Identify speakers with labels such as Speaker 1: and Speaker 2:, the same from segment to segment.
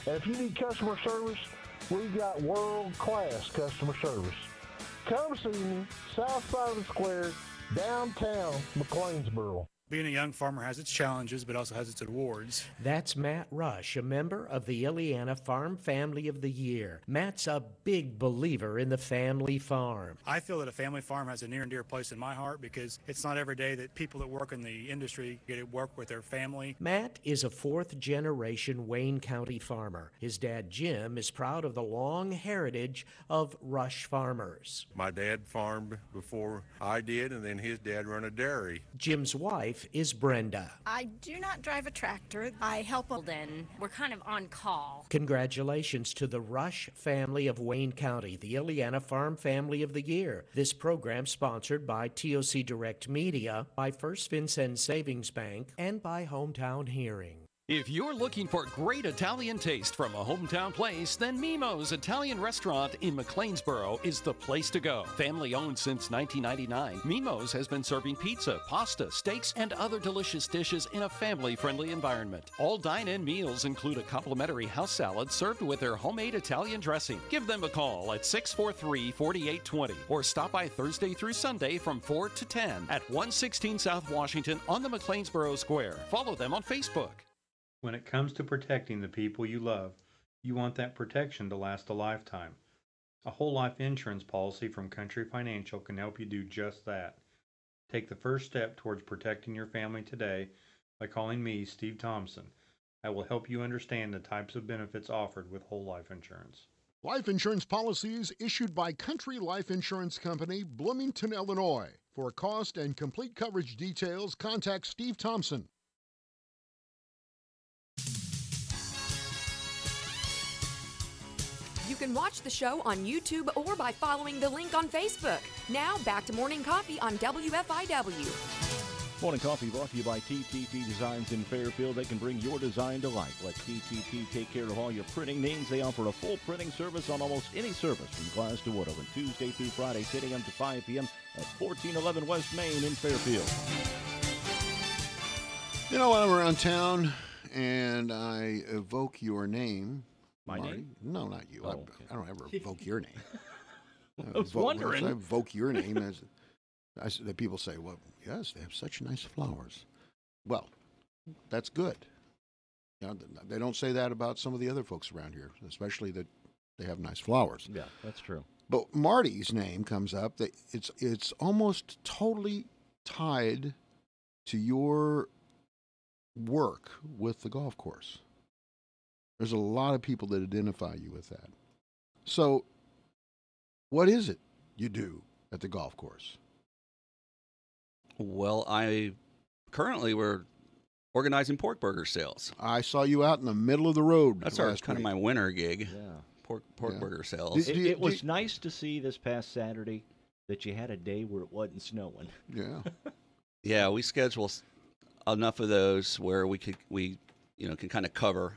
Speaker 1: And if you need customer service, we've got world-class customer service. Come see me, south side of the square, downtown McLeansboro.
Speaker 2: Being a young farmer has its challenges, but also has its rewards.
Speaker 3: That's Matt Rush, a member of the Ileana Farm Family of the Year. Matt's a big believer in the family farm.
Speaker 2: I feel that a family farm has a near and dear place in my heart because it's not every day that people that work in the industry get to work with their family.
Speaker 3: Matt is a fourth-generation Wayne County farmer. His dad, Jim, is proud of the long heritage of Rush farmers.
Speaker 4: My dad farmed before I did, and then his dad run a dairy.
Speaker 3: Jim's wife is Brenda.
Speaker 5: I do not drive a tractor. I help them. We're kind of on call.
Speaker 3: Congratulations to the Rush family of Wayne County, the Ileana Farm Family of the Year. This program sponsored by TOC Direct Media, by First Vincennes Savings Bank, and by Hometown Hearing.
Speaker 6: If you're looking for great Italian taste from a hometown place, then Mimo's Italian Restaurant in McLeansboro is the place to go. Family owned since 1999, Mimo's has been serving pizza, pasta, steaks, and other delicious dishes in a family-friendly environment. All dine-in meals include a complimentary house salad served with their homemade Italian dressing. Give them a call at 643-4820 or stop by Thursday through Sunday from 4 to 10 at 116 South Washington on the McLeansboro Square. Follow them on Facebook.
Speaker 7: When it comes to protecting the people you love, you want that protection to last a lifetime. A whole life insurance policy from Country Financial can help you do just that. Take the first step towards protecting your family today by calling me, Steve Thompson. I will help you understand the types of benefits offered with whole life insurance.
Speaker 8: Life insurance policies issued by Country Life Insurance Company, Bloomington, Illinois. For cost and complete coverage details, contact Steve Thompson.
Speaker 9: You can watch the show on YouTube or by following the link on Facebook. Now, back to Morning Coffee on WFIW.
Speaker 10: Morning Coffee brought to you by TTT Designs in Fairfield. They can bring your design to life. Let TTT take care of all your printing needs. They offer a full printing service on almost any service from glass to wood, open Tuesday through Friday, 10 a.m. to 5 p.m. at 1411 West Main in Fairfield.
Speaker 8: You know, when I'm around town and I evoke your name,
Speaker 10: My
Speaker 8: Marty?
Speaker 10: name?
Speaker 8: No, not you.
Speaker 10: Oh, okay.
Speaker 8: I don't ever evoke your name.
Speaker 10: I was wondering.
Speaker 8: I evoke your name as the people say, well, yes, they have such nice flowers. Well, that's good. You know, they don't say that about some of the other folks around here, especially that they have nice flowers.
Speaker 10: Yeah, that's true.
Speaker 8: But Marty's name comes up. That it's almost totally tied to your work with the golf course. There's a lot of people that identify you with that. So, what is it you do at the golf course?
Speaker 11: Well, currently we're organizing pork burger sales.
Speaker 8: I saw you out in the middle of the road.
Speaker 11: That's kind of my winter gig. Yeah, pork burger sales.
Speaker 10: It was nice to see this past Saturday that you had a day where it wasn't snowing.
Speaker 8: Yeah.
Speaker 11: Yeah, we schedule enough of those where we can kind of cover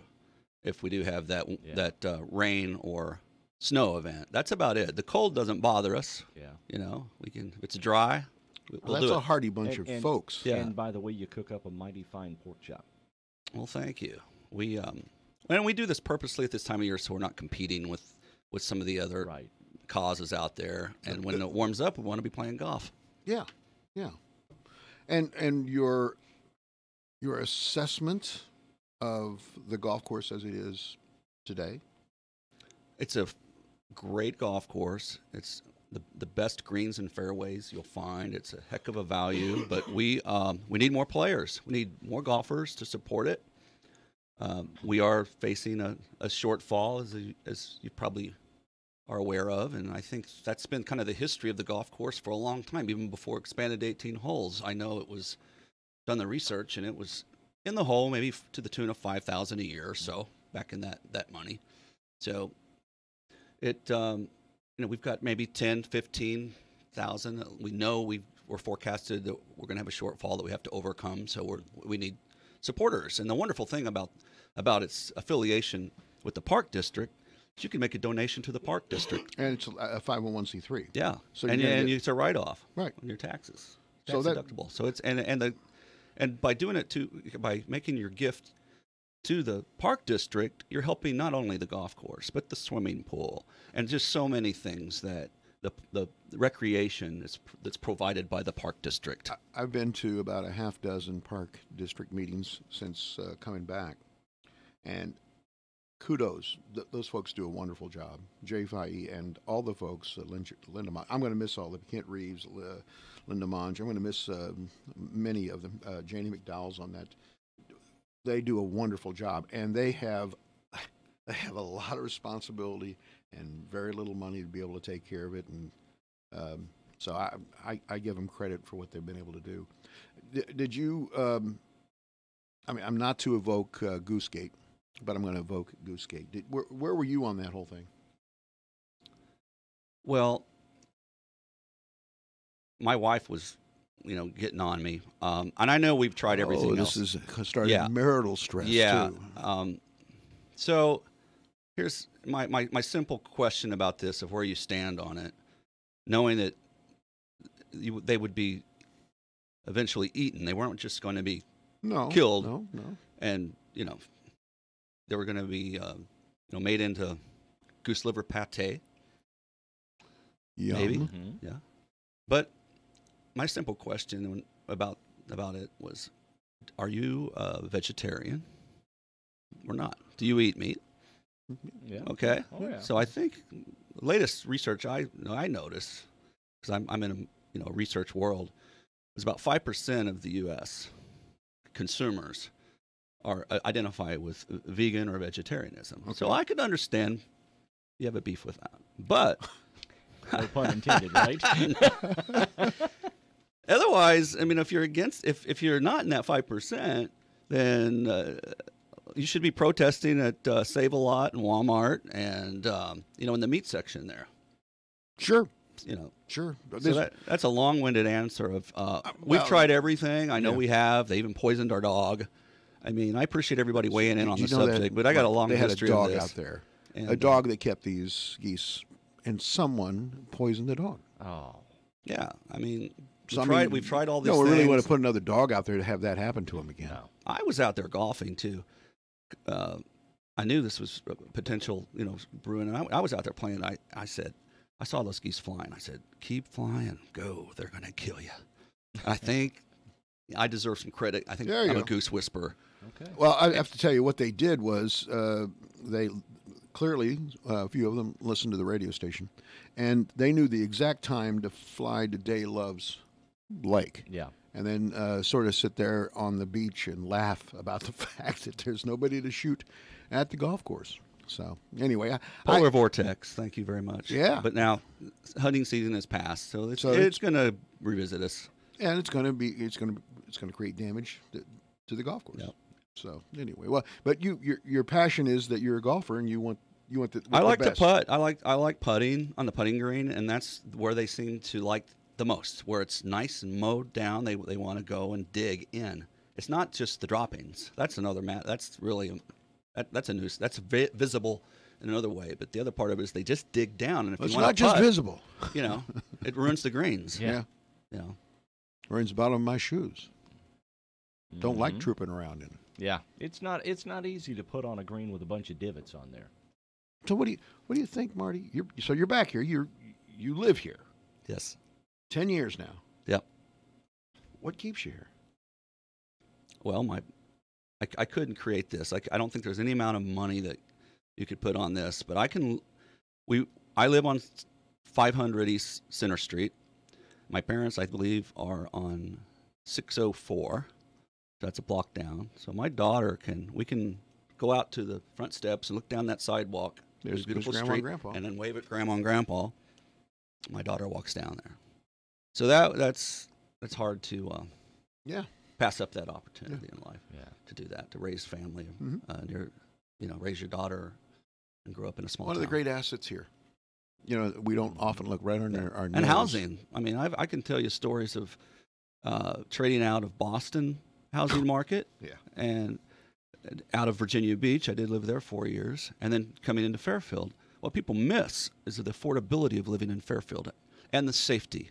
Speaker 11: if we do have that rain or snow event. That's about it. The cold doesn't bother us.
Speaker 10: Yeah.
Speaker 11: We can, if it's dry, we'll
Speaker 8: that's
Speaker 11: do
Speaker 8: a
Speaker 11: it.
Speaker 8: hardy bunch of folks.
Speaker 10: Yeah. And by the way, you cook up a mighty fine pork chop.
Speaker 11: Well, thank you. And we do this purposely at this time of year so we're not competing with some of the other causes out there. And when it warms up, we want to be playing golf.
Speaker 8: Yeah. Yeah. And your assessment of the golf course as it is today?
Speaker 11: It's a great golf course. It's the best greens and fairways you'll find. It's a heck of a value, but we need more players. We need more golfers to support it. We are facing a shortfall, as you probably are aware of, and I think that's been kind of the history of the golf course for a long time, even before expanded to 18 holes. I know it was done the research, and it was in the hole maybe to the tune of $5,000 a year or so back in that money. So we've got maybe 10, 15,000. We know we're forecasted that we're going to have a shortfall that we have to overcome. So we need supporters. And the wonderful thing about its affiliation with the Park District is you can make a donation to the Park District.
Speaker 8: And it's a 501c3.
Speaker 11: Yeah.
Speaker 8: So
Speaker 11: and it's a write-off on your taxes. Tax
Speaker 8: So
Speaker 11: deductible. So it's and by doing it by making your gift to the park district, you're helping not only the golf course, but the swimming pool and just so many things that the recreation that's provided by the park district.
Speaker 8: I've been to about a half dozen park district meetings since coming back, and kudos. Those folks do a wonderful job. JFIE and all the folks, Linda Monge. I'm going to miss all of them. Kent Reeves, Linda Monge. I'm going to miss many of them. Janie McDowell's on that. They do a wonderful job, and they have a lot of responsibility and very little money to be able to take care of it. And so I give them credit for what they've been able to do. Did you? I mean, I'm not to evoke Goosegate, but I'm going to evoke Goosegate. Where were you on that whole thing?
Speaker 11: Well, my wife was, getting on me, and I know we've tried everything else.
Speaker 8: This is starting marital stress too.
Speaker 11: So here's my simple question about this: of where you stand on it, knowing that they would be eventually eaten. They weren't just going to be killed.
Speaker 8: No.
Speaker 11: And they were going to be made into goose liver pate.
Speaker 8: Yum.
Speaker 11: Maybe.
Speaker 8: Mm-hmm.
Speaker 11: Yeah. But my simple question about it was, are you a vegetarian or not? Do you eat meat?
Speaker 10: Yeah.
Speaker 11: Okay.
Speaker 10: Oh, yeah.
Speaker 11: So I think the latest research I noticed, because I'm in a research world, is about 5% of the U.S. consumers are identify with vegan or vegetarianism. Okay. So I could understand you have a beef with that, but
Speaker 10: no pun intended, right?
Speaker 11: Otherwise, I mean, if you're not in that 5%, then you should be protesting at Save-A-Lot and Walmart and in the meat section there.
Speaker 8: Sure.
Speaker 11: Sure. So that's a long-winded answer of we've tried everything. I know we have. They even poisoned our dog. I mean, I appreciate everybody weighing in on the subject, but I got a long history of this.
Speaker 8: They had a dog out there, a dog that kept these geese, and someone poisoned the dog.
Speaker 10: Oh.
Speaker 11: Yeah, I mean, we've tried all these
Speaker 8: things.
Speaker 11: No,
Speaker 8: we really want to put another dog out there to have that happen to him again.
Speaker 11: No. I was out there golfing, too. I knew this was a potential, brewing. And I was out there playing. I said, I saw those geese flying. I said, keep flying. Go. They're going to kill you. I think I deserve some credit. I think I'm a goose whisperer.
Speaker 10: Okay.
Speaker 8: Well, I have to tell you, what they did was they clearly, a few of them listened to the radio station, and they knew the exact time to fly to Day Love's lake.
Speaker 10: Yeah.
Speaker 8: And then sort of sit there on the beach and laugh about the fact that there's nobody to shoot at the golf course. So anyway,
Speaker 11: Polar vortex. Thank you very much.
Speaker 8: Yeah.
Speaker 11: But now hunting season has passed, so it's going to revisit us.
Speaker 8: And it's going to create damage to the golf course.
Speaker 11: Yep.
Speaker 8: So anyway, well, but your passion is that you're a golfer and you want the
Speaker 11: I like
Speaker 8: the best.
Speaker 11: to putt. I like putting on the putting green, and that's where they seem to like the most, where it's nice and mowed down. They want to go and dig in. It's not just the droppings. That's another that's really that's a nuisance. That's visible in another way. But the other part of it is they just dig down, and if
Speaker 8: it's
Speaker 11: you want
Speaker 8: not just
Speaker 11: putt,
Speaker 8: visible.
Speaker 11: It ruins the greens.
Speaker 8: Yeah. Ruins the bottom of my shoes. Don't like trooping around in it.
Speaker 10: Yeah, it's not easy to put on a green with a bunch of divots on there.
Speaker 8: So what do you think, Marty? You're back here. You live here.
Speaker 11: Yes.
Speaker 8: 10 years now.
Speaker 11: Yep. What
Speaker 8: keeps you here?
Speaker 11: Well, I couldn't create this. I don't think there's any amount of money that you could put on this, but I live on 500 East Center Street. My parents, I believe, are on 604. That's a block down. So my daughter we can go out to the front steps and look down that sidewalk.
Speaker 8: There's
Speaker 11: a beautiful
Speaker 8: Grandma
Speaker 11: street,
Speaker 8: and Grandpa.
Speaker 11: and then wave at Grandma and Grandpa. My daughter walks down there. So that's hard to pass up that opportunity in life to do that, to raise family, raise your daughter and grow up in a small town.
Speaker 8: One of the great assets here. We don't often look right on our nose.
Speaker 11: And housing. I mean, I can tell you stories of trading out of Boston housing market and out of Virginia Beach. I did live there 4 years, and then coming into Fairfield. What people miss is the affordability of living in Fairfield and the safety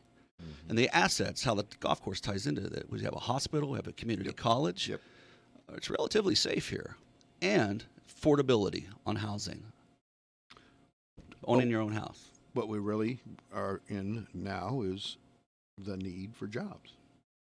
Speaker 11: and the assets, how the golf course ties into that. We have a hospital, we have a community college.
Speaker 8: Yep.
Speaker 11: It's relatively safe here. and affordability on housing. Owning your own house.
Speaker 8: What we really are in now is the need for jobs.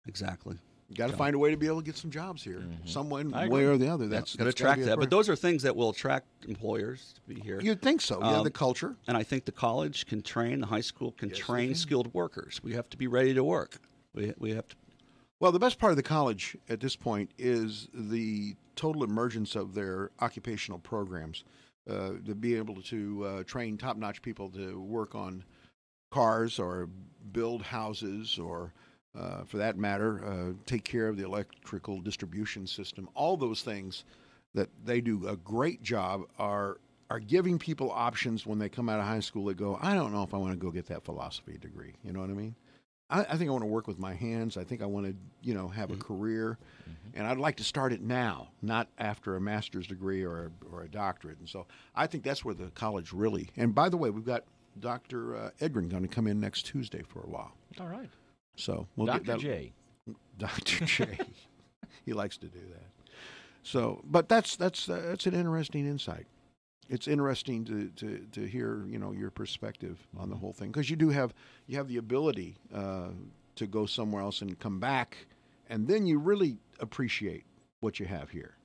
Speaker 11: Exactly.
Speaker 8: You got to find a way to be able to get some jobs here, some way or the other. That's
Speaker 11: got to attract that. But those are things that will attract employers to be here.
Speaker 8: You'd think so. Yeah, the culture.
Speaker 11: And I think the college can train, the high school can train skilled workers. We have to be ready to work. We have to.
Speaker 8: Well, the best part of the college at this point is the total emergence of their occupational programs. To be able to train top-notch people to work on cars or build houses or for that matter, take care of the electrical distribution system. All those things that they do a great job are giving people options when they come out of high school. They go, I don't know if I want to go get that philosophy degree. You know what I mean? I think I want to work with my hands. I think I want to, have a career. And I'd like to start it now, not after a master's degree or a doctorate. And so I think that's where the college really. And by the way, we've got Dr. Edgren going to come in next Tuesday for a while.
Speaker 12: All right.
Speaker 8: So we'll
Speaker 12: Dr.
Speaker 8: get that.
Speaker 12: J.
Speaker 8: Dr. J. He likes to do that. So, but that's an interesting insight. It's interesting to hear your perspective on the whole thing, because you have the ability to go somewhere else and come back, and then you really appreciate what you have here.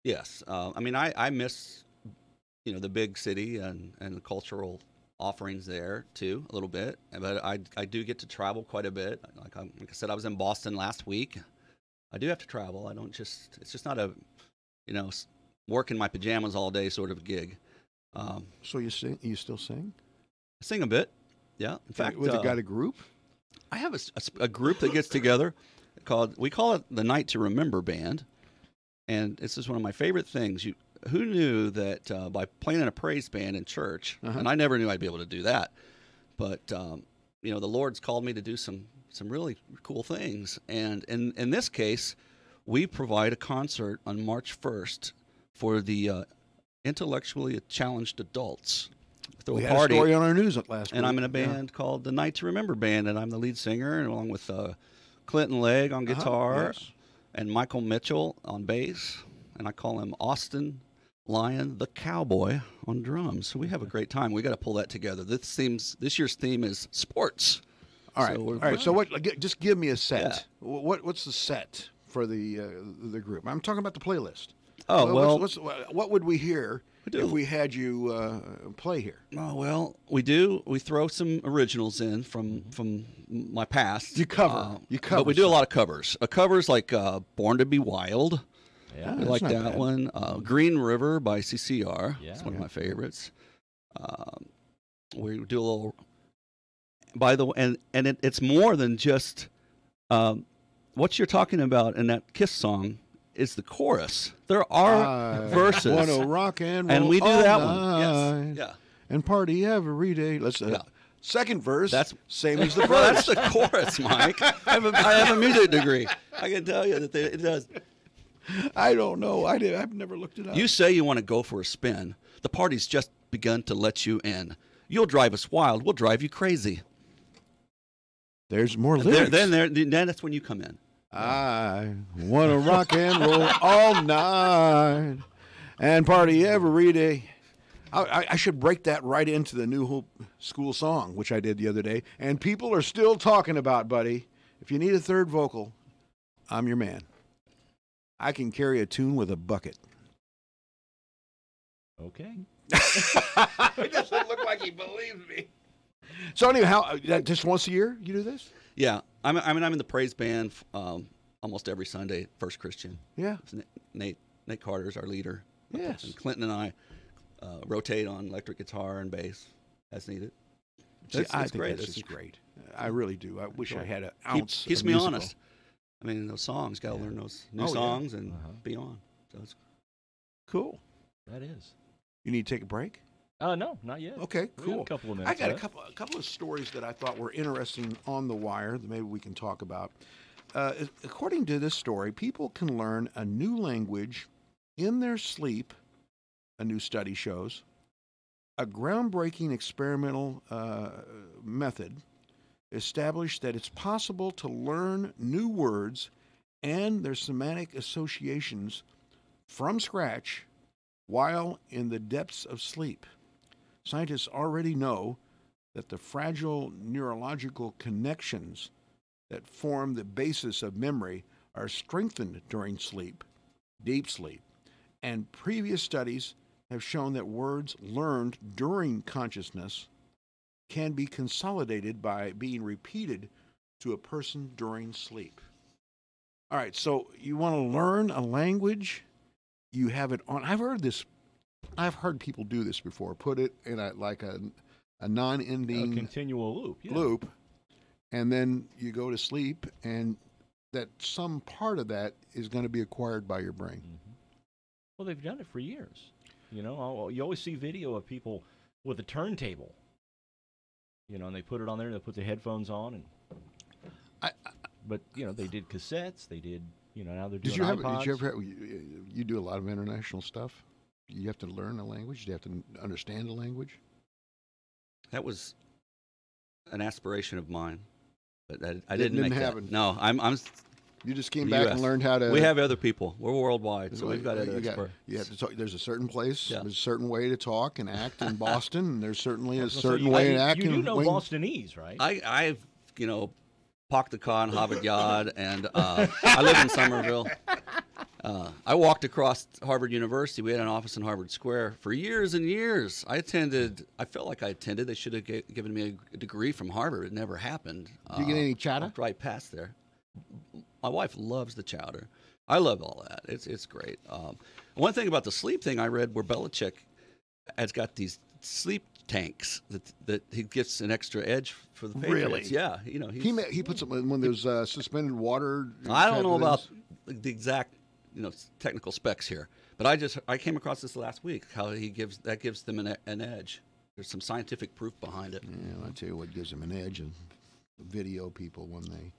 Speaker 11: Yes, I miss the big city and the cultural offerings there too a little bit, but I do get to travel quite a bit. Like I said, I was in Boston last week. I do have to travel. It's just not a work in my pajamas all day sort of gig.
Speaker 8: So you sing? You still sing?
Speaker 11: I sing a bit. Yeah. In fact,
Speaker 8: you got a group?
Speaker 11: I have a group that gets together we call it the Night to Remember Band, and this is one of my favorite things. Who knew that by playing in a praise band in church, and I never knew I'd be able to do that, but the Lord's called me to do some really cool things, and in this case, we provide a concert on March 1st for the intellectually challenged adults.
Speaker 8: We had a story on our news last week.
Speaker 11: And I'm in a band called the Night to Remember Band, and I'm the lead singer, and along with Clinton Legg on guitar, and Michael Mitchell on bass, and I call him Austin Lyon the Cowboy on drums. So we have a great time. We got to pull that together. This year's theme is sports.
Speaker 8: All right. So just give me a set. Yeah. What's the set for the group? I'm talking about the playlist.
Speaker 11: Oh, well.
Speaker 8: What would we hear if we had you play here?
Speaker 11: Oh, well, we do. We throw some originals in from my past.
Speaker 8: You cover.
Speaker 11: But we do a lot of covers. Covers like Born to Be Wild.
Speaker 12: Yeah,
Speaker 11: we like that
Speaker 8: bad.
Speaker 11: one. Green River by CCR.
Speaker 12: Yeah.
Speaker 11: It's one of my favorites. We do a little. By the way, and it's more than just what you're talking about in that Kiss song. Is the chorus. There are verses.
Speaker 8: Wanna rock and roll,
Speaker 11: and we do
Speaker 8: all
Speaker 11: that
Speaker 8: night,
Speaker 11: one. Yes. Yeah.
Speaker 8: And party every day. Let's second verse.
Speaker 11: That's
Speaker 8: same as the first.
Speaker 11: Well, that's the chorus, Mike. I have a music degree. I can tell you that it does.
Speaker 8: I don't know. I've never looked it up.
Speaker 11: You say you want to go for a spin. The party's just begun to let you in. You'll drive us wild. We'll drive you crazy.
Speaker 8: There's more lyrics.
Speaker 11: Then that's when you come in.
Speaker 8: I want to rock and roll all night and party every day. I should break that right into the New Hope School song, which I did the other day. And people are still talking about, buddy. If you need a third vocal, I'm your man. I can carry a tune with a bucket.
Speaker 12: Okay.
Speaker 8: It doesn't look like he believes me. So anyhow, just once a year you do this?
Speaker 11: Yeah, I'm in the praise band almost every Sunday. First Christian.
Speaker 8: Yeah.
Speaker 11: Nate Carter's our leader.
Speaker 8: Yes.
Speaker 11: And Clinton and I rotate on electric guitar and bass as needed.
Speaker 8: I think great. This is great. I really do. I wish I had an ounce.
Speaker 11: Keeps
Speaker 8: of
Speaker 11: me
Speaker 8: musical.
Speaker 11: honest. I mean, those songs, got to learn those new songs and be on. So it's
Speaker 8: cool.
Speaker 12: That is.
Speaker 8: You need to take a break?
Speaker 12: No, not yet.
Speaker 8: Okay,
Speaker 12: We
Speaker 8: cool.
Speaker 12: got a couple of minutes
Speaker 8: I got
Speaker 12: left.
Speaker 8: a couple of stories that I thought were interesting on the wire that maybe we can talk about. According to this story, people can learn a new language in their sleep, a new study shows. A groundbreaking experimental method established that it's possible to learn new words and their semantic associations from scratch while in the depths of sleep. Scientists already know that the fragile neurological connections that form the basis of memory are strengthened during sleep, deep sleep. And previous studies have shown that words learned during consciousness can be consolidated by being repeated to a person during sleep. All right, so you want to learn a language, you have it on. I've heard people do this before. Put it in a non-ending
Speaker 10: continual loop. Yeah.
Speaker 8: Loop, and then you go to sleep, and that some part of that is going to be acquired by your brain.
Speaker 10: Mm-hmm. Well, they've done it for years. You know, you always see video of people with a turntable. You know, and they put it on there, and they put the headphones on, and but you know, they did cassettes. They did, you know, now they're doing iPods.
Speaker 8: Did you ever have, you do a lot of international stuff? You have to learn a language. You have to understand a language.
Speaker 11: That was an aspiration of mine, but I didn't make
Speaker 8: happen.
Speaker 11: That. No, I'm.
Speaker 8: You just came back and learned how to.
Speaker 11: We have other people. We're worldwide, so we've got other experts.
Speaker 8: You have to talk. There's a certain place. Yeah. There's a certain way to talk and act in Boston, and there's certainly a certain way to act.
Speaker 10: You do know Bostonese, right?
Speaker 11: I've parked the car in Harvard Yard, and I live in Somerville. I walked across Harvard University. We had an office in Harvard Square for years and years. I felt like I attended. They should have given me a degree from Harvard. It never happened.
Speaker 8: Did you get any chowder?
Speaker 11: Walked right past there. My wife loves the chowder. I love all that. It's great. One thing about the sleep thing I read where Belichick has got these sleep tanks that he gets an extra edge for the Patriots.
Speaker 8: Really?
Speaker 11: Yeah. You know,
Speaker 8: he puts them in one of those suspended water.
Speaker 11: I don't know about the exact technical specs here, but I came across this last week. How that gives them an edge. There's some scientific proof behind it.
Speaker 8: Yeah, I'll tell you what gives them an edge: and video people when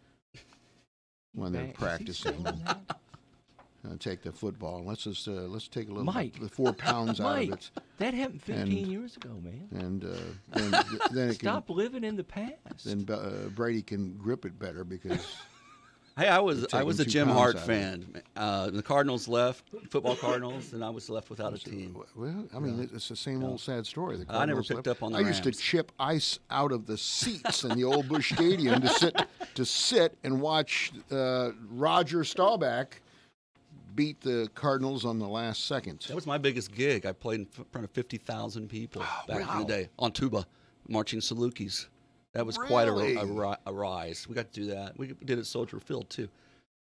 Speaker 8: they're practicing. Take the football and let's take a little
Speaker 10: Mike,
Speaker 8: the 4 pounds
Speaker 10: Mike,
Speaker 8: out of it.
Speaker 10: That happened 15 years ago, man.
Speaker 8: And then
Speaker 10: stop living in the past.
Speaker 8: Then Brady can grip it better because.
Speaker 11: Hey, I was a Jim Hart fan. The Cardinals left, football Cardinals, and I was left without a team.
Speaker 8: Well, I mean, it's the same old sad story. The
Speaker 11: I never picked up on the Rams.
Speaker 8: I used to chip ice out of the seats in the old Busch Stadium to sit and watch Roger Staubach beat the Cardinals on the last second.
Speaker 11: That was my biggest gig. I played in front of 50,000 people back in the day on tuba, marching Salukis. That was quite a rise. We got to do that. We did it at Soldier Field too.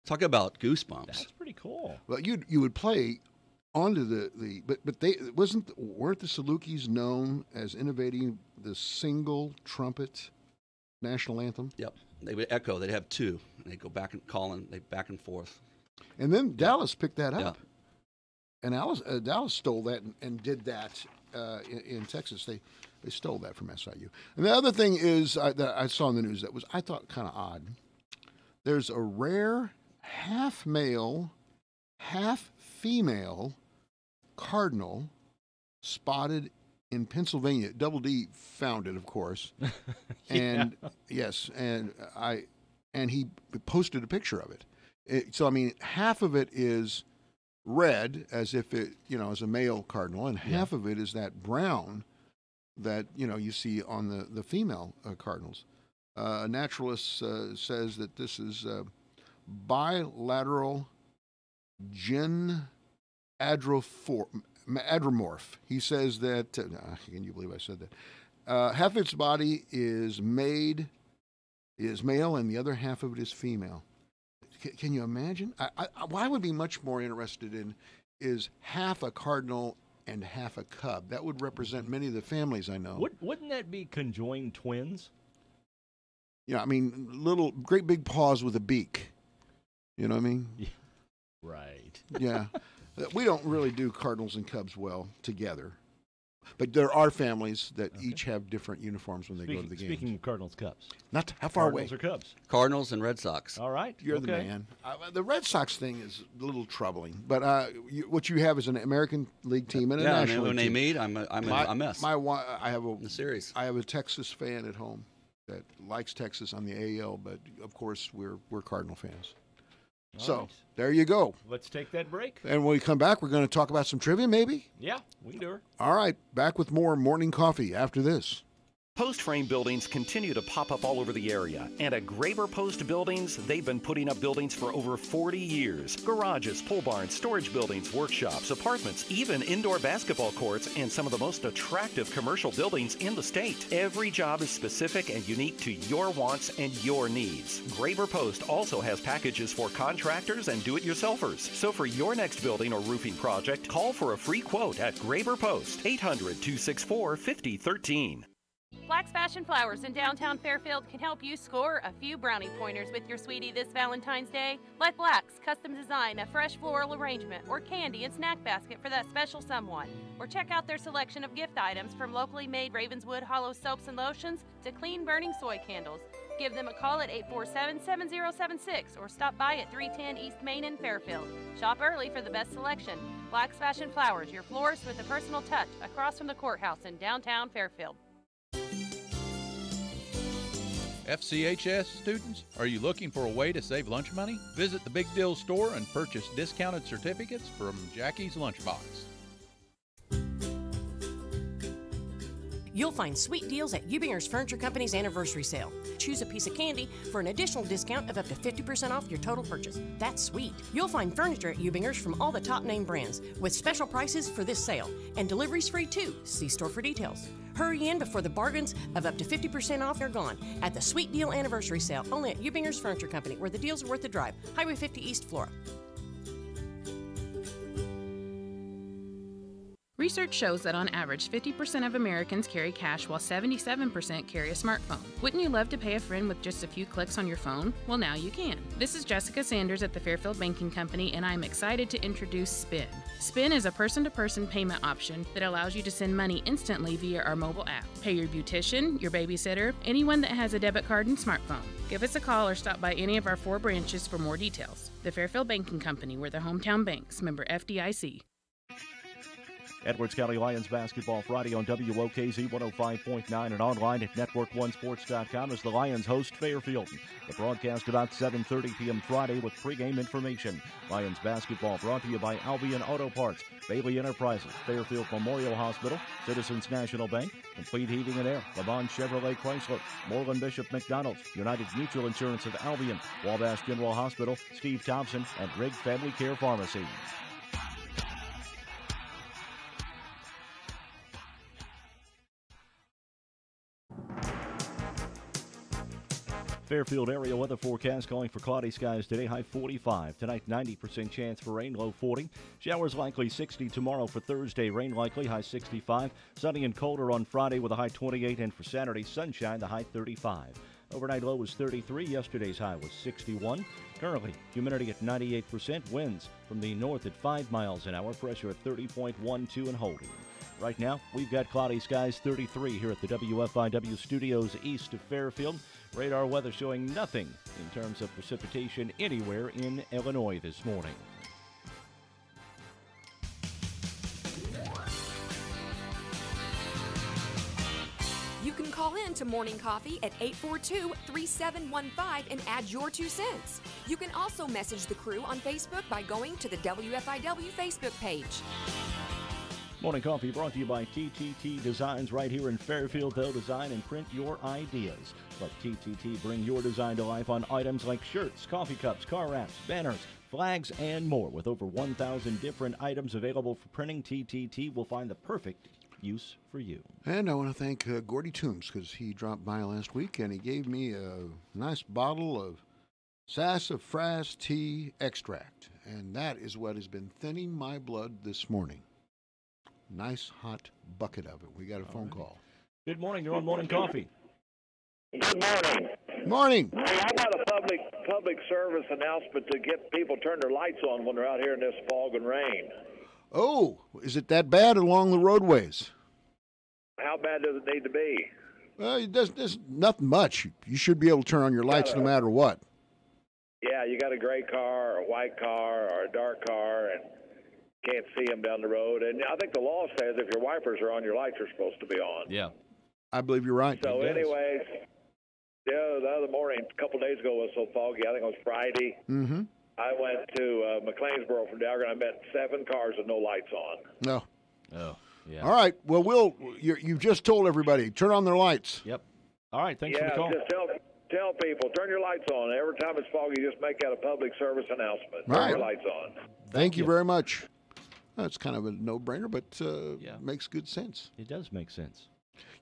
Speaker 11: Talk about goosebumps.
Speaker 10: That's pretty cool.
Speaker 8: Well, you would play onto but they weren't the Salukis known as innovating the single trumpet national anthem?
Speaker 11: Yep. They would echo. They'd have two. And they'd go back and back and forth.
Speaker 8: And then Dallas picked that up. Yeah. And Dallas stole that and did that in Texas. They stole that from SIU. And the other thing is that I saw in the news that I thought kind of odd. There's a rare half male, half female cardinal spotted in Pennsylvania. Double D found it, of course. And yes, and he posted a picture of it. So I mean, half of it is red, as if it, as a male cardinal, and half of it is that brown that you see on the female cardinals. A naturalist says that this is bilateral adromorph. He says that. Can you believe I said that? Half of its body is male, and the other half of it is female. Can you imagine? What I would be much more interested in is half a cardinal and half a cub. That would represent many of the families I know.
Speaker 10: Wouldn't that be conjoined twins?
Speaker 8: Yeah, I mean, little, great big paws with a beak. You know what I mean?
Speaker 10: Yeah. Right.
Speaker 8: Yeah. We don't really do cardinals and cubs well together. But there are families that each have different uniforms when they go to the games.
Speaker 10: Speaking of Cardinals, Cubs.
Speaker 8: Not how far
Speaker 10: Cardinals
Speaker 8: away?
Speaker 10: or Cubs?
Speaker 11: Cardinals and Red Sox.
Speaker 10: All right.
Speaker 8: You're the man. The Red Sox thing is a little troubling. But what you have is an American League team and a National League team.
Speaker 11: When they meet, I'm a mess.
Speaker 8: I have
Speaker 11: the series.
Speaker 8: I have a Texas fan at home that likes Texas on the AL, but of course we're Cardinal fans. So
Speaker 10: right.
Speaker 8: there you go.
Speaker 10: Let's take that break.
Speaker 8: And when we come back, we're going to talk about some trivia, maybe?
Speaker 10: Yeah, we can do it.
Speaker 8: All right, back with more Morning Coffee after this.
Speaker 6: Post frame buildings continue to pop up all over the area. And at Graver Post Buildings, they've been putting up buildings for over 40 years. Garages, pole barns, storage buildings, workshops, apartments, even indoor basketball courts, and some of the most attractive commercial buildings in the state. Every job is specific and unique to your wants and your needs. Graver Post also has packages for contractors and do-it-yourselfers. So for your next building or roofing project, call for a free quote at Graver Post, 800-264-5013.
Speaker 13: Black's Fashion Flowers in downtown Fairfield can help you score a few brownie pointers with your sweetie this Valentine's Day. Let Black's custom design a fresh floral arrangement or candy and snack basket for that special someone. Or check out their selection of gift items from locally made Ravenswood hollow soaps and lotions to clean burning soy candles. Give them a call at 847-7076 or stop by at 310 East Main in Fairfield. Shop early for the best selection. Black's Fashion Flowers, your florist with a personal touch, across from the courthouse in downtown Fairfield.
Speaker 14: FCHS students, are you looking for a way to save lunch money? Visit the Big Deal store and purchase discounted certificates from Jackie's Lunchbox.
Speaker 15: You'll find sweet deals at Ubinger's Furniture Company's anniversary sale. Choose a piece of candy for an additional discount of up to 50% off your total purchase. That's sweet. You'll find furniture at Ubinger's from all the top name brands with special prices for this sale. And delivery's free too. See store for details. Hurry in before the bargains of up to 50% off are gone at the Sweet Deal Anniversary Sale only at Ubinger's Furniture Company, where the deals are worth the drive. Highway 50 East, Flora.
Speaker 16: Research shows that on average, 50% of Americans carry cash while 77% carry a smartphone. Wouldn't you love to pay a friend with just a few clicks on your phone? Well, now you can. This is Jessica Sanders at the Fairfield Banking Company, and I'm excited to introduce Spin. Spin is a person-to-person payment option that allows you to send money instantly via our mobile app. Pay your beautician, your babysitter, anyone that has a debit card and smartphone. Give us a call or stop by any of our 4 branches for more details. The Fairfield Banking Company, we're the hometown banks, member FDIC.
Speaker 10: Edwards County Lions basketball Friday on WOKZ 105.9 and online at network1sports.com as the Lions host Fairfield. The broadcast about 7:30 p.m. Friday with pregame information. Lions basketball brought to you by Albion Auto Parts, Bailey Enterprises, Fairfield Memorial Hospital, Citizens National Bank, Complete Heating and Air, Levon Chevrolet Chrysler, Moreland Bishop McDonald's, United Mutual Insurance of Albion, Wabash General Hospital, Steve Thompson, and Rigg Family Care Pharmacy. Fairfield area weather forecast calling for cloudy skies today, high 45. Tonight, 90% chance for rain, low 40. Showers likely 60 tomorrow for Thursday. Rain likely, high 65. Sunny and colder on Friday with a high 28. And for Saturday, sunshine, the high 35. Overnight low was 33. Yesterday's high was 61. Currently, humidity at 98%. Winds from the north at 5 miles an hour. Pressure at 30.12 and holding. Right now, we've got cloudy skies 33 here at the WFIW studios east of Fairfield. Radar weather showing nothing in terms of precipitation anywhere in Illinois this morning.
Speaker 9: You can call in to Morning Coffee at 842-3715 and add your 2 cents. You can also message the crew on Facebook by going to the WFIW Facebook page.
Speaker 10: Morning Coffee brought to you by TTT Designs right here in Fairfield. They'll design and print your ideas. Let TTT bring your design to life on items like shirts, coffee cups, car wraps, banners, flags, and more. With over 1,000 different items available for printing, TTT will find the perfect use for you.
Speaker 8: And I want to thank Gordy Toombs because he dropped by last week and he gave me a nice bottle of sassafras tea extract. And that is what has been thinning my blood this morning. Nice hot bucket of it. We got a phone call.
Speaker 10: Good morning. You're on Morning Coffee.
Speaker 17: Good morning.
Speaker 8: Morning.
Speaker 17: Hey, how about a public service announcement to get people turn their lights on when they're out here in this fog and rain?
Speaker 8: Oh, is it that bad along the roadways?
Speaker 17: How bad does it need to be?
Speaker 8: Well, there's nothing much. You should be able to turn on your lights no matter what.
Speaker 17: Yeah, you got a gray car or a white car or a dark car and can't see them down the road. And I think the law says if your wipers are on, your lights are supposed to be on.
Speaker 10: Yeah.
Speaker 8: I believe you're right.
Speaker 17: So anyways, yeah, the other morning, a couple of days ago, it was so foggy. I think it was Friday.
Speaker 8: Mm-hmm.
Speaker 17: I went to McLeansboro from Dalgar, and I met 7 cars with no lights on.
Speaker 8: No.
Speaker 12: Oh, yeah.
Speaker 8: All right. Well, you've just told everybody, turn on their lights.
Speaker 12: Yep. All right. Thanks for the call.
Speaker 17: Just tell people, turn your lights on. Every time it's foggy, just make that a public service announcement. Turn your lights on.
Speaker 8: Thank you very much. That's kind of a no-brainer, but makes good sense.
Speaker 12: It does make sense.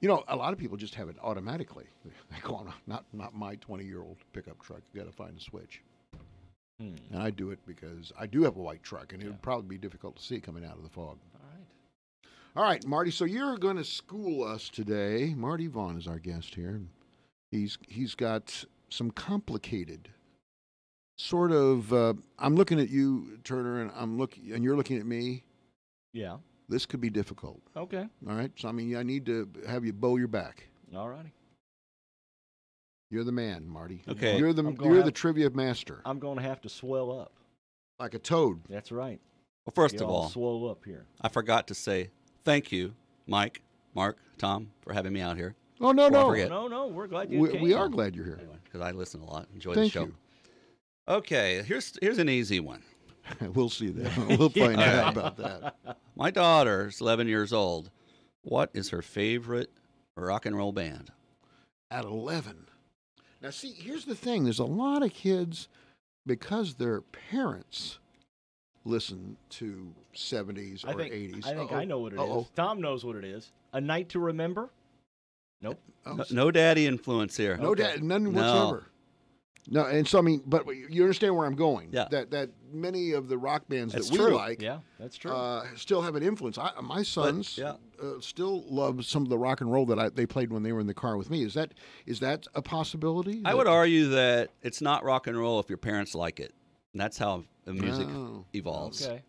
Speaker 8: You know, a lot of people just have it automatically. They go on, not my 20-year-old pickup truck. You got to find a switch. And I do it because I do have a white truck, and it would probably be difficult to see coming out of the fog. All right, Marty. So you're going to school us today. Marty Vaughn is our guest here. He's got some complicated sort of. I'm looking at you, Turner, and you're looking at me.
Speaker 12: Yeah.
Speaker 8: This could be difficult.
Speaker 12: Okay.
Speaker 8: All right. So I mean, I need to have you bow your back.
Speaker 12: All righty.
Speaker 8: You're the man, Marty.
Speaker 11: Okay.
Speaker 8: You're the trivia master.
Speaker 12: I'm going to have to swell up.
Speaker 8: Like a toad.
Speaker 12: That's right.
Speaker 11: Well, first
Speaker 12: Get
Speaker 11: of all,
Speaker 12: swell up here.
Speaker 11: I forgot to say thank you, Mike, Mark, Tom, for having me out here.
Speaker 8: Oh, no.
Speaker 12: No, we're glad you came.
Speaker 8: We are glad you're here.
Speaker 11: Because I listen a lot. Enjoy
Speaker 8: Thank
Speaker 11: the show.
Speaker 8: you.
Speaker 11: Okay, here's an easy one.
Speaker 8: We'll see that. We'll find out about that.
Speaker 11: My daughter's 11 years old. What is her favorite rock and roll band?
Speaker 8: At 11. Now, see, here's the thing. There's a lot of kids, because their parents listen to 70s or 80s.
Speaker 12: I think I know what it is. Tom knows what it is. A Night to Remember? Nope.
Speaker 11: No daddy influence here.
Speaker 8: None whatsoever. No, and so I mean, but you understand where I'm going.
Speaker 11: Yeah.
Speaker 8: That many of the rock bands
Speaker 11: That's
Speaker 8: that we
Speaker 11: true.
Speaker 8: like,
Speaker 12: Yeah, that's true.
Speaker 8: still have an influence. My sons still love some of the rock and roll that they played when they were in the car with me. Is that a possibility?
Speaker 11: I would argue that it's not rock and roll if your parents like it. And that's how the music evolves.
Speaker 12: Okay.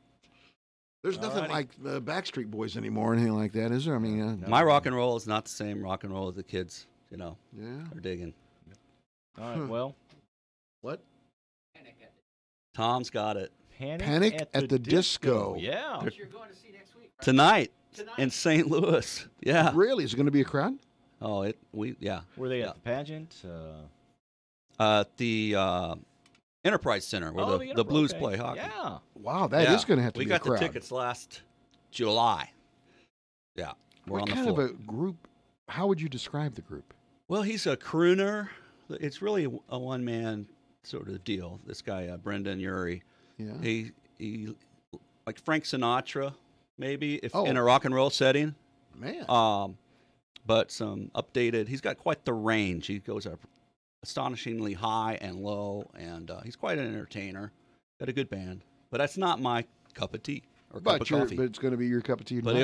Speaker 8: There's nothing like Backstreet Boys anymore or anything like that, is there? I mean,
Speaker 11: my rock and roll is not the same rock and roll as the kids, are digging.
Speaker 12: All right, well.
Speaker 8: What?
Speaker 11: Tom's got it.
Speaker 8: Panic at the Disco.
Speaker 12: Yeah.
Speaker 11: Which you're going to see next week, right? Tonight in St. Louis. Yeah.
Speaker 8: Really? Is it going to be a crowd?
Speaker 11: Oh,
Speaker 12: Were they at the pageant?
Speaker 11: The Enterprise Center where the Blues play hockey.
Speaker 12: Yeah.
Speaker 8: Wow, that is going to have to be a crowd.
Speaker 11: We got the tickets last July. Yeah. We're on the floor.
Speaker 8: What kind of a group? How would you describe the group?
Speaker 11: Well, he's a crooner. It's really a one-man sort of deal. This guy, Brendan Urie.
Speaker 8: Yeah.
Speaker 11: He like Frank Sinatra, maybe, in a rock and roll setting.
Speaker 8: Man.
Speaker 11: But some updated. He's got quite the range. He goes up astonishingly high and low, and he's quite an entertainer. Got a good band, but that's not my cup of tea or cup of coffee.
Speaker 8: But it's going to be your cup of tea tonight.
Speaker 11: But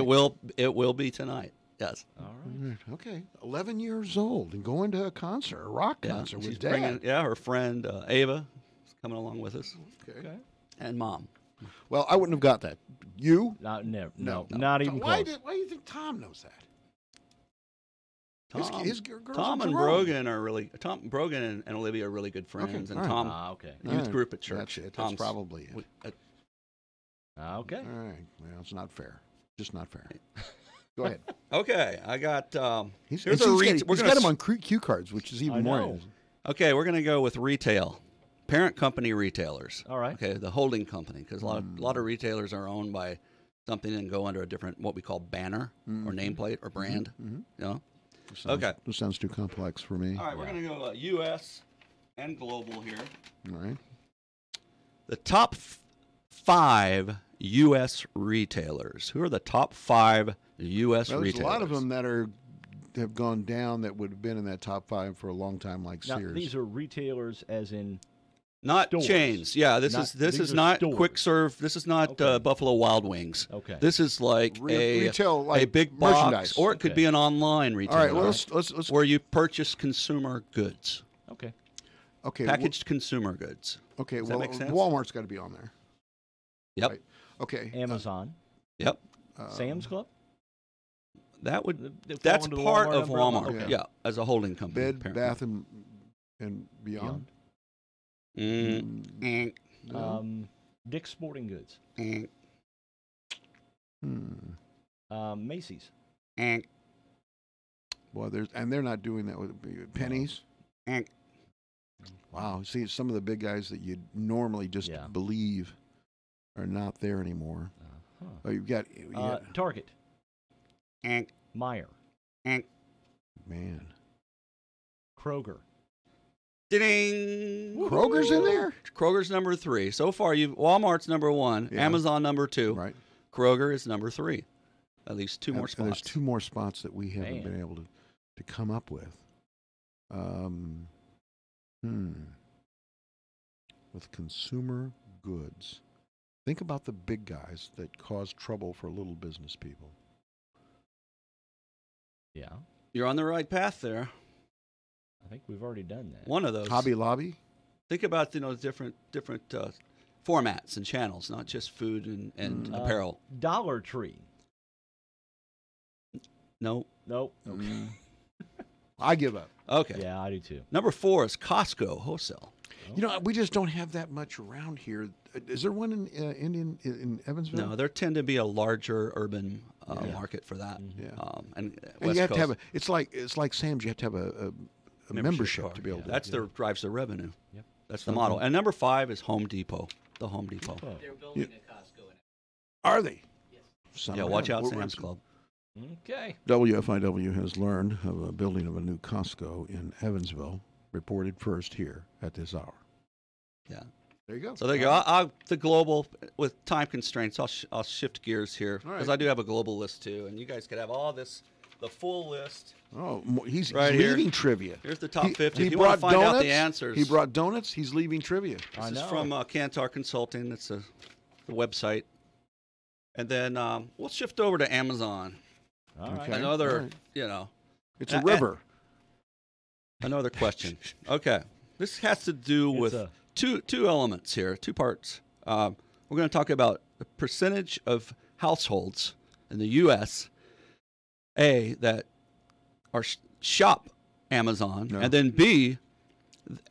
Speaker 11: it will be tonight. Yes.
Speaker 12: All right.
Speaker 8: Okay. 11 years old and going to a concert, a rock concert with Dad.
Speaker 11: Her friend Ava is coming along with us.
Speaker 8: Okay.
Speaker 11: And Mom.
Speaker 8: Well, I wouldn't have got that. You?
Speaker 12: Not even
Speaker 8: Why
Speaker 12: close.
Speaker 8: do you think Tom knows that?
Speaker 11: Tom and Brogan are really. Tom Brogan and Olivia are really good friends, and Tom youth group at church.
Speaker 8: That's it.
Speaker 11: Tom's
Speaker 8: That's probably it.
Speaker 12: Okay.
Speaker 8: All right. Well, it's not fair. Just not fair. Go ahead.
Speaker 11: Okay, I got.
Speaker 8: He's got him on cue cards, which is even more.
Speaker 11: Okay, we're going to go with retail, parent company retailers.
Speaker 12: All right.
Speaker 11: Okay, the holding company, because a lot of retailers are owned by something and go under a different, what we call banner or nameplate or brand. You know.
Speaker 8: This sounds too complex for me.
Speaker 11: All right, we're going to go U.S. and global here.
Speaker 8: All right.
Speaker 11: The top 5 U.S. retailers. Who are the top 5 U.S. retailers?
Speaker 8: There's a lot of them that have gone down that would have been in that top 5 for a long time, like Sears.
Speaker 12: These are retailers, as in
Speaker 11: not
Speaker 12: stores.
Speaker 11: Chains. Yeah, this is not stores. Quick serve. This is not Buffalo Wild Wings.
Speaker 12: Okay.
Speaker 11: This is like
Speaker 8: retail, like
Speaker 11: a big
Speaker 8: merchandise,
Speaker 11: box, or it could be an online retailer.
Speaker 8: All right, let's
Speaker 11: where you purchase consumer goods.
Speaker 12: Okay.
Speaker 11: Packaged consumer goods.
Speaker 8: Okay.
Speaker 11: Does that make sense?
Speaker 8: Walmart's got to be on there.
Speaker 11: Yep.
Speaker 8: Right. Okay.
Speaker 12: Amazon.
Speaker 11: Yep.
Speaker 12: Sam's Club.
Speaker 11: That's part of Walmart.
Speaker 12: Okay.
Speaker 11: Yeah, as a holding company.
Speaker 8: Bed, Bath, and Beyond.
Speaker 12: Dick's Sporting Goods. Macy's.
Speaker 8: Boy, they're not doing that with Pennies. Wow. See, some of the big guys that you'd normally just believe are not there anymore. Oh, you've got
Speaker 12: Target. Meyer.
Speaker 8: Man.
Speaker 12: Kroger.
Speaker 11: Ding!
Speaker 8: Kroger's in there?
Speaker 11: Kroger's number 3. So far, Walmart's number 1,
Speaker 8: Yeah.
Speaker 11: Amazon number 2.
Speaker 8: Right.
Speaker 11: Kroger is number 3. At least 2 more spots.
Speaker 8: And there's 2 more spots that we haven't been able to come up with. With consumer goods. Think about the big guys that cause trouble for little business people.
Speaker 12: Yeah.
Speaker 11: You're on the right path there.
Speaker 12: I think we've already done that.
Speaker 11: One of those.
Speaker 8: Hobby Lobby?
Speaker 11: Think about, different formats and channels, not just food and apparel.
Speaker 12: Dollar Tree.
Speaker 11: No.
Speaker 12: Nope. Okay.
Speaker 8: I give up.
Speaker 11: Okay.
Speaker 12: Yeah, I do too.
Speaker 11: Number 4 is Costco wholesale.
Speaker 8: You know, we just don't have that much around here. Is there one in Evansville?
Speaker 11: No, there tend to be a larger urban market for that.
Speaker 8: Yeah.
Speaker 11: And
Speaker 8: you have to have it's like Sam's. You have to have a membership
Speaker 11: card.
Speaker 8: to be able to.
Speaker 11: That's drives the revenue.
Speaker 12: Yep.
Speaker 11: That's the model. And number 5 is Home Depot. The Home Depot.
Speaker 18: They're building a Costco.
Speaker 8: Are they?
Speaker 18: Yes.
Speaker 11: Yeah, watch out, Sam's Club.
Speaker 12: Okay.
Speaker 8: WFIW has learned of a building of a new Costco in Evansville, reported first here at this hour.
Speaker 11: Yeah.
Speaker 8: There you go.
Speaker 11: So there you go. The global, with time constraints, I'll shift gears here because I do have a global list too, and you guys could have all this, the full list.
Speaker 8: Oh, he's
Speaker 11: right
Speaker 8: leaving
Speaker 11: here.
Speaker 8: trivia.
Speaker 11: Here's the top 50.
Speaker 8: He
Speaker 11: If you want to
Speaker 8: brought
Speaker 11: find
Speaker 8: donuts.
Speaker 11: out the answers.
Speaker 8: He brought donuts. He's leaving trivia.
Speaker 11: This is from Kantar Consulting. It's the website. And then we'll shift over to Amazon.
Speaker 12: All right.
Speaker 11: Another,
Speaker 8: It's a river.
Speaker 11: Another question. Okay. This has to do with two elements here, 2 parts. We're going to talk about the percentage of households in the U.S. that are shop Amazon, and then B,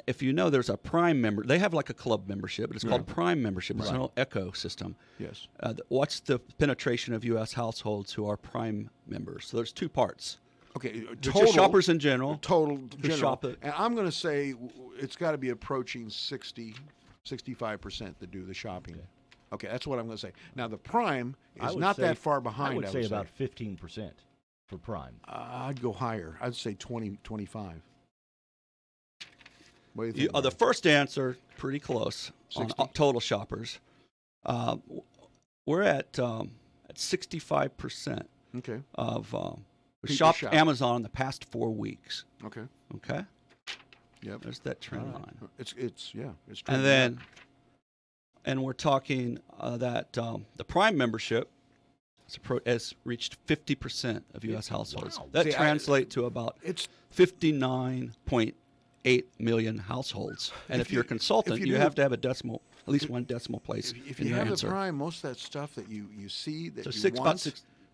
Speaker 11: if you know, there's a Prime member. They have like a club membership, but it's called Prime membership. It's an ecosystem.
Speaker 8: Yes.
Speaker 11: What's the penetration of U.S. households who are Prime members? So there's 2 parts.
Speaker 8: Okay,
Speaker 11: total, just shoppers in general.
Speaker 8: Total general.
Speaker 11: Shop it.
Speaker 8: And I'm going to say it's got to be approaching 65% that do the shopping. Okay, that's what I'm going to say. Now, the Prime is not that far behind.
Speaker 12: I would say about 15% for Prime.
Speaker 8: I'd go higher. I'd say 20, 25. What do you think?
Speaker 11: The first answer, pretty close on total shoppers. We're at 65% of we shopped Amazon in the past 4 weeks.
Speaker 8: Okay.
Speaker 11: Okay.
Speaker 8: Yep.
Speaker 11: There's that trend line.
Speaker 8: It's
Speaker 11: and then, and we're talking that the Prime membership has reached 50% of U.S. households.
Speaker 8: Wow.
Speaker 11: That translates to about 59.8 million households. And if you're a consultant, you have to have at least one decimal place
Speaker 8: if
Speaker 11: in
Speaker 8: you
Speaker 11: your
Speaker 8: have
Speaker 11: answer.
Speaker 8: the Prime, most of that stuff that you see that
Speaker 11: So
Speaker 8: you want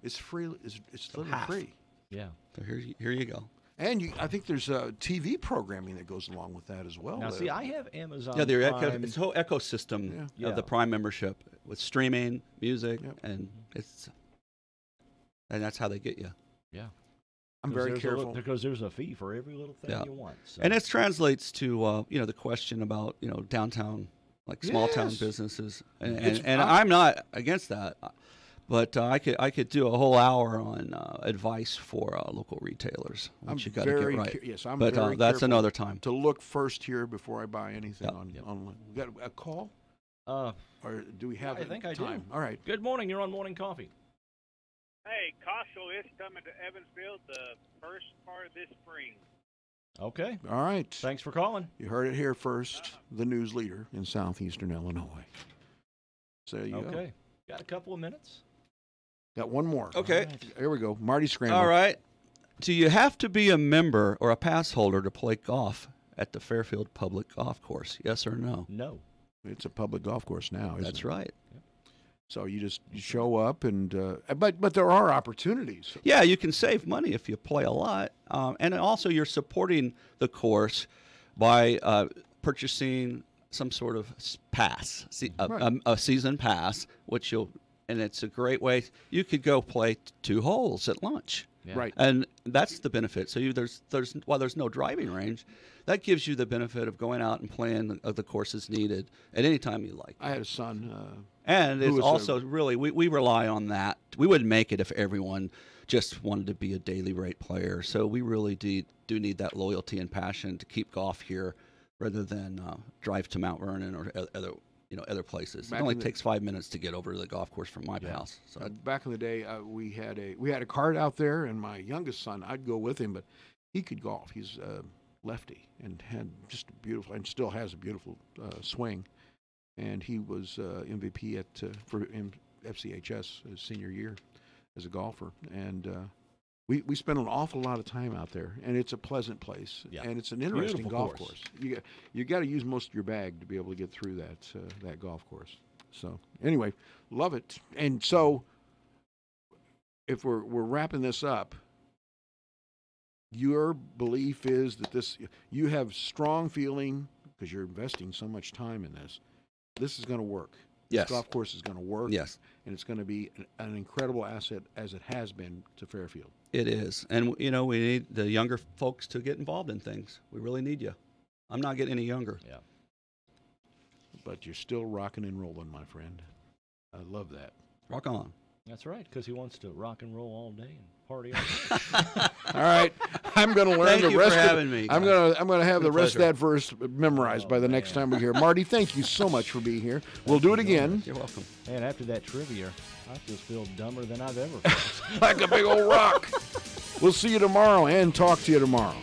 Speaker 8: is free. It's literally
Speaker 11: half.
Speaker 8: free.
Speaker 12: Yeah.
Speaker 11: So here you go.
Speaker 8: And I think there's TV programming that goes along with that as well.
Speaker 12: Now, see, I have Amazon.
Speaker 11: Yeah,
Speaker 12: Prime.
Speaker 11: it's a whole ecosystem of the Prime membership with streaming, music, and that's how they get you.
Speaker 12: Yeah.
Speaker 8: I'm very careful
Speaker 12: because there's a fee for every little thing you want. So.
Speaker 11: And it translates to the question about downtown, like small town businesses, and I'm not against that. But I could do a whole hour on advice for local retailers, which you got to get right.
Speaker 8: I'm
Speaker 11: but
Speaker 8: very
Speaker 11: that's
Speaker 8: careful
Speaker 11: another time.
Speaker 8: To look first here before I buy anything online. We got a call? Or do we have?
Speaker 12: I think I
Speaker 8: time?
Speaker 12: do.
Speaker 8: All right.
Speaker 12: Good morning. You're on Morning Coffee.
Speaker 19: Hey, Costco is coming to Evansville the first part of this spring.
Speaker 12: Okay.
Speaker 8: All right.
Speaker 12: Thanks for calling.
Speaker 8: You heard it here first. The news leader in southeastern Illinois. So you go.
Speaker 12: Okay. Got a couple of minutes.
Speaker 8: Got one more.
Speaker 11: Okay.
Speaker 8: Right. Here we go. Marty Scramble.
Speaker 11: All right. Do you have to be a member or a pass holder to play golf at the Fairfield Public Golf Course? Yes or no?
Speaker 12: No.
Speaker 8: It's a public golf course now, isn't
Speaker 11: That's
Speaker 8: it?
Speaker 11: right.
Speaker 8: So you show up and but there are opportunities.
Speaker 11: Yeah, you can save money if you play a lot, and also you're supporting the course by purchasing some sort of pass, a season pass, which you'll and it's a great way. You could go play 2 holes at lunch.
Speaker 20: Yeah. Right.
Speaker 11: And that's the benefit. So while there's no driving range, that gives you the benefit of going out and playing the courses needed at any time you like.
Speaker 20: I had a son.
Speaker 11: And it's also really, we rely on that. We wouldn't make it if everyone just wanted to be a daily rate player. So we really do need that loyalty and passion to keep golf here rather than drive to Mount Vernon or other places. It only takes 5 minutes to get over to the golf course from my house. So
Speaker 20: back in the day, we had a cart out there, and my youngest son, I'd go with him, but he could golf. He's lefty and had just a beautiful, and still has a beautiful swing. And he was MVP for FCHS his senior year as a golfer. And we spent an awful lot of time out there, and it's a pleasant place, and it's an interesting golf course. You got to use most of your bag to be able to get through that golf course. So anyway, love it. And so if we're wrapping this up, your belief is that you have strong feeling because you're investing so much time in this. This is going to work.
Speaker 11: Yes.
Speaker 20: This golf course is going to work.
Speaker 11: Yes.
Speaker 20: And it's going to be an incredible asset as it has been to Fairfield.
Speaker 11: It is. And, we need the younger folks to get involved in things. We really need you. I'm not getting any younger.
Speaker 20: Yeah. But you're still rocking and rolling, my friend. I love that.
Speaker 11: Rock on.
Speaker 12: That's right, because he wants to rock and roll all day and party all day.
Speaker 20: All right, I'm going to learn the rest.
Speaker 11: Thank you for having me.
Speaker 20: I'm going to have the rest of
Speaker 11: pleasure.
Speaker 20: that verse memorized by the next time we're here. Marty, thank you so much for being here. We'll do it again.
Speaker 11: You're welcome.
Speaker 12: And after that trivia, I just feel dumber than I've ever felt.
Speaker 20: Like a big old rock. We'll see you tomorrow and talk to you tomorrow.